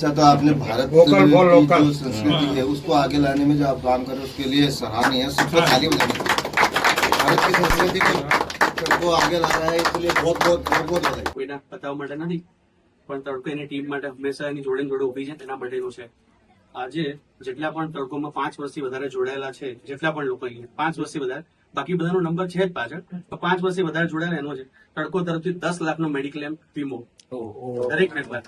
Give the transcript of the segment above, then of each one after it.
अच्छा तो आपने भारत की जो संस्कृति है उसको आगे लाने में जो आप काम कर रहे हैं उसके लिए सराहनीय है। सबको ताली बजानी चाहिए। भारत की संस्कृति को आगे ला रहा है इसलिए बहुत बधाई। કોઈના બતાવવા માટે નથી પણ તડકો એની ટીમ માટે હંમેશા એની જોડે જોડે ઉભી છે તેના માટેનો છે। આજે જેટલા પણ તડકોમાં 5 વર્ષથી વધારે જોડાયેલા છે, જેટલા પણ લોકો 5 વર્ષથી વધારે, બાકી બધાનો નંબર છે જ પાછળ, 5 વર્ષથી વધારે જોડાયેલા એનો છે। તડકો તરફથી 10 લાખનો મેડિક્લેમ વીમો દરેક મેમ્બર।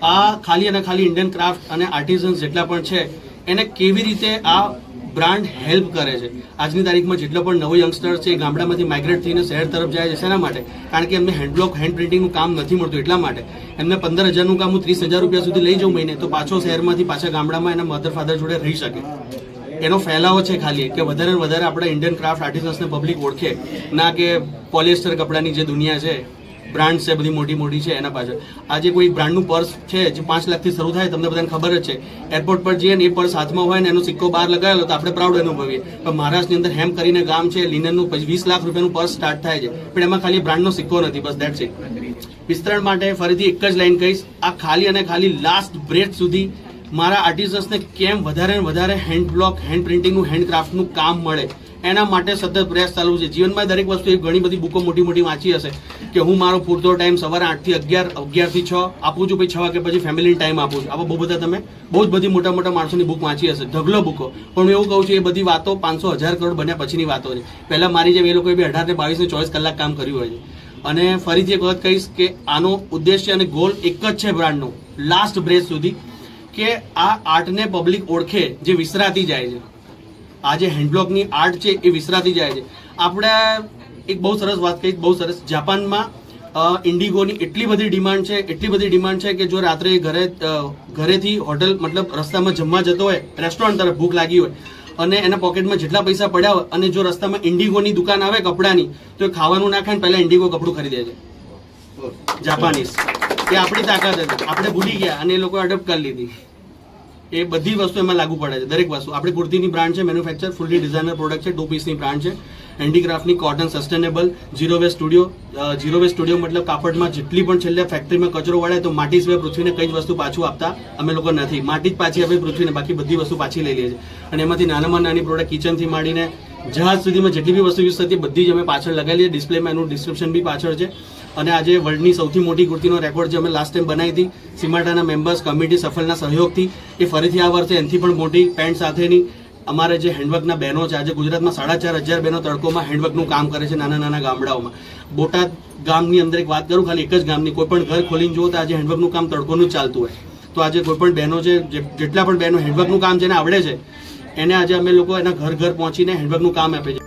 આ ખાલી અને ખાલી ઇન્ડિયન ક્રાફ્ટ અને આર્ટિઝન્સ જેટલા પણ છે એને કેવી રીતે આ બ્રાન્ડ હેલ્પ કરે છે। આજની તારીખમાં જેટલો પણ નવો યંગસ્ટર છે ગામડામાંથી માઇગ્રેટ થઈને શહેર તરફ જાય છે, શેના માટે? કારણ કે એમને હેન્ડબ્લોક હેન્ડ પ્રિન્ટિંગનું કામ નથી મળતું, એટલા માટે એમને 15,000નું કામ હું 30,000 રૂપિયા સુધી લઈ જાઉં મહિને, તો પાછો શહેરમાંથી પાછા ગામડામાં એના મધર ફાધર જોડે રહી શકે। એનો ફેલાવો છે ખાલી કે વધારે વધારે આપણે ઇન્ડિયન ક્રાફ્ટ આર્ટિઝન્સને પબ્લિક ઓળખે, ના કે પોલિએસ્ટર કપડાની જે દુનિયા છે, બ્રાન્ડ છે બધી મોટી મોટી છે એના પાછળ। આજે કોઈ બ્રાન્ડનું પર્સ છે જે 5 લાખથી શરૂ થાય, તમને બધાને ખબર જ છે। એરપોર્ટ પર જઈએ ને એ પર્સ હાથમાં હોય ને એનો સિક્કો બહાર લગાવેલો તો આપણે પ્રાઉડ અનુભવીએ, પણ મહારાષ્ટ્રની અંદર હેમ કરીને ગામ છે, લિનનનું 20 લાખ રૂપિયાનું પર્સ સ્ટાર્ટ થાય છે, પણ એમાં ખાલી બ્રાન્ડનો સિક્કો નથી, બસ દેટ્સ ઇટ। વિસ્તરણ માટે ફરીથી એક જ લાઈન કહીશ, આ ખાલી અને ખાલી લાસ્ટ બ્રેથ સુધી મારા આર્ટિઝન્સને કેમ વધારે ને વધારે હેન્ડ બ્લોક હેન્ડ પ્રિન્ટિંગનું હેન્ડક્રાફ્ટનું કામ મળે એના માટે સતત પ્રયાસ ચાલુ છે। જીવનમાં દરેક વસ્તુ એક ઘણી બધી બુકો મોટી મોટી વાંચી હશે કે હું મારો પૂરતો ટાઈમ સવારે 8 થી 11, 11 થી 6 આપું છું, પછી 6 વાગે પછી ફેમિલી ટાઈમ આપું છું। આવા બહુ બધા તમે બહુ જ બધી મોટા મોટા માણસોની બુક વાંચી હશે, ઢગલો બુકો, પણ હું એવું કહું છું એ બધી વાતો 500 1000 કરોડ બન્યા પછીની વાતો છે। પહેલા મારી જેમ એ લોકોએ બી 18 ને 22 ને 24 કલાક કામ કર્યું હોય છે। અને ફરીથી એક વખત કહીશ કે આનો ઉદ્દેશ્ય અને ગોલ એક જ છે બ્રાન્ડનો, લાસ્ટ બ્રેથ સુધી, કે આ આર્ટને પબ્લિક ઓળખે જે વિસરાતી જાય છે। આ જે હેન્ડબ્લોકની આર્ટ છે એ વિસરાતી જાય છે। આપણે એક બહુ સરસ વાત કહી, બહુ સરસ, જાપાનમાં ઇન્ડિગોની એટલી બધી ડિમાન્ડ છે કે જો રાત્રે ઘરેથી હોટલ મતલબ રસ્તામાં જમવા જતો હોય, રેસ્ટોરન્ટ તરફ ભૂખ લાગી હોય અને એના પોકેટમાં જેટલા પૈસા પડ્યા હોય અને જો રસ્તામાં ઇન્ડિગોની દુકાન આવે કપડાની, તો એ ખાવાનું ના ખાય ને પહેલા ઇન્ડિગો કપડું ખરીદે છે જાપાનીઝ। એ આપણી તાકાત હતી, આપણે ભૂલી ગયા અને એ લોકો એડોપ્ટ કરી લીધી। એ બધી વસ્તુ એમાં લાગુ પડે છે, દરેક વસ્તુ। આપણી કુર્તીની બ્રાન્ડ છે, મેન્યુફેક્ચર ફૂલી ડિઝાઇનર પ્રોડક્ટ છે, 2 પીસની બ્રાન્ડ છે, હેન્ડીક્રાફ્ટની, cotton, sustainable, zero waste studio મતલબ કાપડમાં જેટલી પણ છેલ્લે ફેક્ટરીમાં કચરો વળે તો માટી સિવાય પૃથ્વીને કઈ જ વસ્તુ પાછું આપતા અમે લોકો નથી, માટી જ પાછી આપે પૃથ્વીને, બાકી બધી વસ્તુ પાછી લઈ લઈએ છીએ। અને એમાંથી નાનામાં નાની પ્રોડક્ટ કિચનથી માંડીને જહાજ સુધીમાં જેટલી બી વસ્તુ યુઝ થતી બધી જ અમે પાછળ લગાવી લઈએ, ડિસ્પ્લેમાં એનું ડિસ્ક્રિપ્શન બી પાછળ છે। અને આજે વર્લ્ડની સૌથી મોટી કુર્તીનો રેકોર્ડ જે અમે લાસ્ટ ટાઈમ બનાવી હતી સિમાટાના મેમ્બર્સ કમિટી સફલના સહયોગથી, એ ફરીથી આ વર્ષે એનાથી પણ મોટી પેન્ટ સાથેની અમારે જે હેન્ડવર્કના બહેનો છે, આજે ગુજરાતમાં 4500 બહેનો તડકોમાં હેન્ડવર્કનું કામ કરે છે નાના નાના ગામડાઓમાં। બોટાદ ગામની અંદર એક વાત કરું, ખાલી એક જ ગામની, કોઈ પણ ઘર ખોલીને જુઓ તો આજે હેન્ડવર્કનું કામ તડકોનું જ ચાલતું હોય। તો આજે કોઈ પણ બહેનો છે, જેટલા પણ બહેનો હેન્ડવર્કનું કામ જેને આવડે છે એને આજે અમે લોકો એના ઘર ઘર પહોંચીને હેન્ડવર્કનું કામ આપે છે।